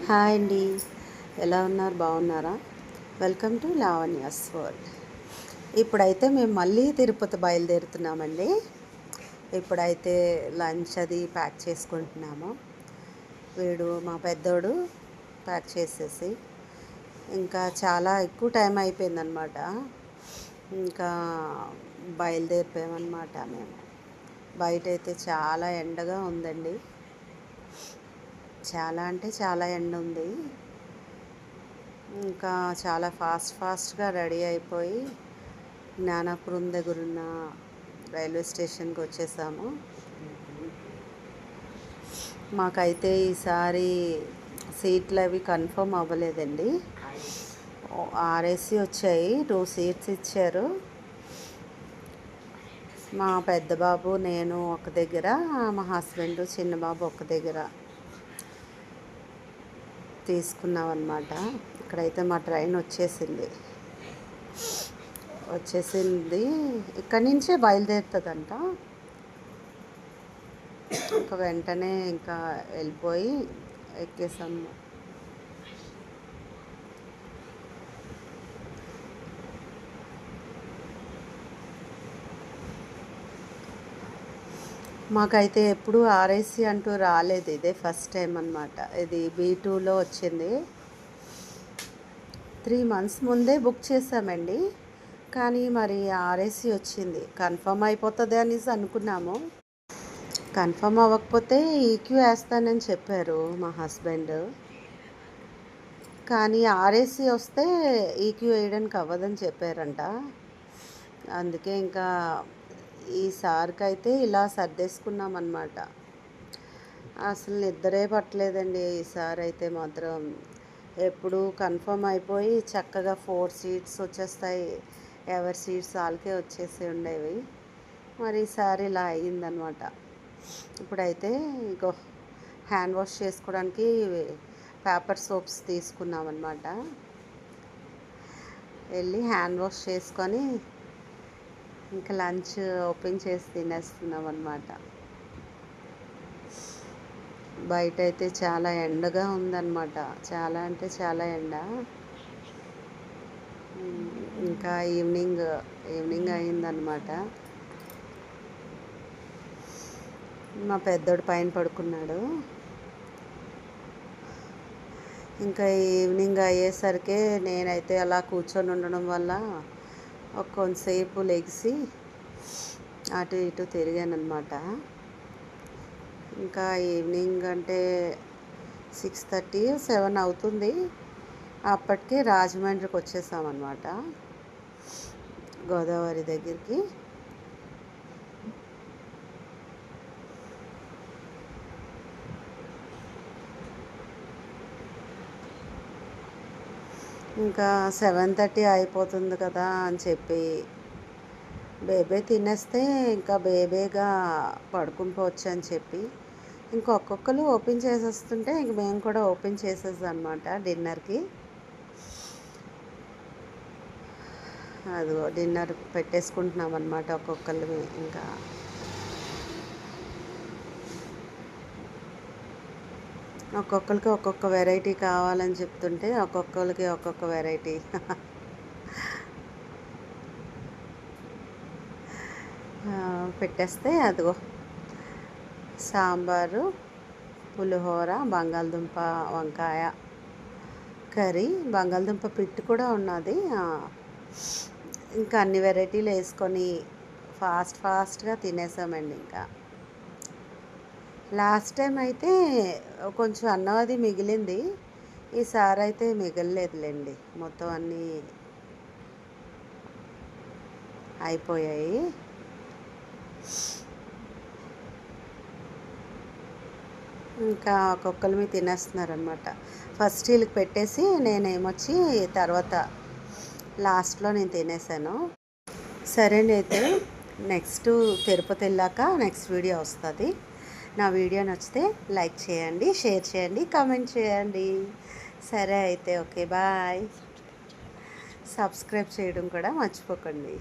Hi అండి, ఎలా ఉన్నారు? బాగున్నారా? Welcome to Lavanya's world. ఇప్పుడైతే మేము మళ్ళీ తిరుపతి బయలుదేరుతున్నామండి. ఇప్పుడైతే లంచ్ అది ప్యాక్ చేసుకుంటున్నాము. వీడు మా పెద్దోడు ప్యాక్ చేసేసి ఇంకా చాలా ఎక్కువ టైం అయిపోయిందనమాట. ఇంకా బయలుదేరిపోయామన్నమాట. మేము బయట అయితే చాలా ఎండగా ఉందండి. చాలా అంటే చాలా ఎండ ఉంది. ఇంకా చాలా ఫాస్ట్గా రెడీ అయిపోయి జ్ఞానాపురం దగ్గరున్న రైల్వే స్టేషన్కి వచ్చేసాము. మాకైతే ఈసారి సీట్లు అవి కన్ఫర్మ్ అవ్వలేదండి. ఆర్ఏసీ వచ్చాయి, 2 సీట్స్ ఇచ్చారు. మా పెద్ద బాబు నేను ఒక దగ్గర, మా హస్బెండ్ చిన్న బాబు ఒక దగ్గర తీసుకున్నాం అన్నమాట. ఇక్కడైతే మా ట్రైన్ వచ్చేసింది. ఇక్కడి నుంచే బయలుదేరుతుందంట. ఇంకా వెంటనే ఇంకా వెళ్ళిపోయి ఎక్కేసాము. మాకైతే ఎప్పుడు ఆర్ఏసీ అంటూ రాలేదు, ఇదే ఫస్ట్ టైం అన్నమాట. ఇది B2లో వచ్చింది. 3 months ముందే బుక్ చేసామండి, కానీ మరి ఆర్ఏసీ వచ్చింది. కన్ఫర్మ్ అయిపోతుంది అనేసి అనుకున్నాము. కన్ఫర్మ్ అవ్వకపోతే ఈక్యూ వేస్తానని చెప్పారు మా హస్బెండ్. కానీ ఆర్ఏసీ వస్తే ఈక్యూ వేయడానికి అవ్వదని చెప్పారంట. అందుకే ఇంకా ఈసారికి అయితే ఇలా సర్దేసుకున్నాం అన్నమాట. అసలు నిద్రే పట్టలేదండి ఈసారి అయితే మాత్రం. ఎప్పుడు కన్ఫర్మ్ అయిపోయి చక్కగా 4 సీట్స్ వచ్చేస్తాయి, ఎవరి సీట్స్ వాళ్ళకే వచ్చేసి ఉండేవి. మరి ఈసారి ఇలా అయ్యిందనమాట. ఇప్పుడైతే ఇంకో హ్యాండ్ వాష్ చేసుకోవడానికి పేపర్ సోప్స్ తీసుకున్నామన్నమాట. వెళ్ళి హ్యాండ్ వాష్ చేసుకొని ఇంకా లంచ్ ఓపెన్ చేసి తినేస్తున్నాం అన్నమాట. బయట అయితే చాలా ఎండగా ఉందన్నమాట. చాలా అంటే చాలా ఎండ. ఇంకా ఈవినింగ్ అయిందన్నమాట. మా పెద్దోడు పైన పడుకున్నాడు. ఇంకా ఈవినింగ్ అయ్యేసరికి నేనైతే అలా కూర్చొని ఉండడం వల్ల కొంతసేపు లెగిసి అటు ఇటు తిరిగాను అనమాట. ఇంకా ఈవినింగ్ అంటే 6:30, 7 అవుతుంది. అప్పటికే రాజమండ్రికి వచ్చేసామన్నమాట, గోదావరి దగ్గరికి. ఇంకా 7:30 అయిపోతుంది కదా అని చెప్పి బేబే తినేస్తే ఇంకా బేబేగా పడుకుంపోవచ్చు అని చెప్పి ఇంకొకరు ఓపెన్ చేసేస్తుంటే ఇంక మేము కూడా ఓపెన్ చేసేసాం అనమాట డిన్నర్కి. అదిగో డిన్నర్ పెట్టేసుకుంటున్నాం అనమాట ఒక్కొక్కరు. ఇంకా ఒక్కొక్కరికి ఒక్కొక్క వెరైటీ కావాలని చెప్తుంటే ఒక్కొక్కరికి ఒక్కొక్క వెరైటీ పెట్టేస్తే అదిగో సాంబారు, పులిహోర, బంగాళదుంప వంకాయ కర్రీ, బంగాళదుంప పిట్టు కూడా ఉన్నది. ఇంకా అన్ని వెరైటీలు వేసుకొని ఫాస్ట్గా తినేసామండి. ఇంకా లాస్ట్ టైం అయితే కొంచెం అన్నం అది మిగిలింది, ఈసారి అయితే మిగలలేదులేండి. మొత్తం అన్నీ అయిపోయాయి. ఇంకా ఒక్కొక్కరు తినేస్తున్నారనమాట. ఫస్ట్ వీళ్ళకి పెట్టేసి నేనేమొచ్చి తర్వాత లాస్ట్లో నేను తినేసాను. సరేనైతే నెక్స్ట్ తిరుపతి వెళ్ళాక నెక్స్ట్ వీడియో వస్తుంది. నా వీడియో నచ్చితే లైక్ చేయండి, షేర్ చేయండి, కామెంట్ చేయండి. సరే అయితే ఓకే, బాయ్. సబ్స్క్రైబ్ చేయడం కూడా మర్చిపోకండి.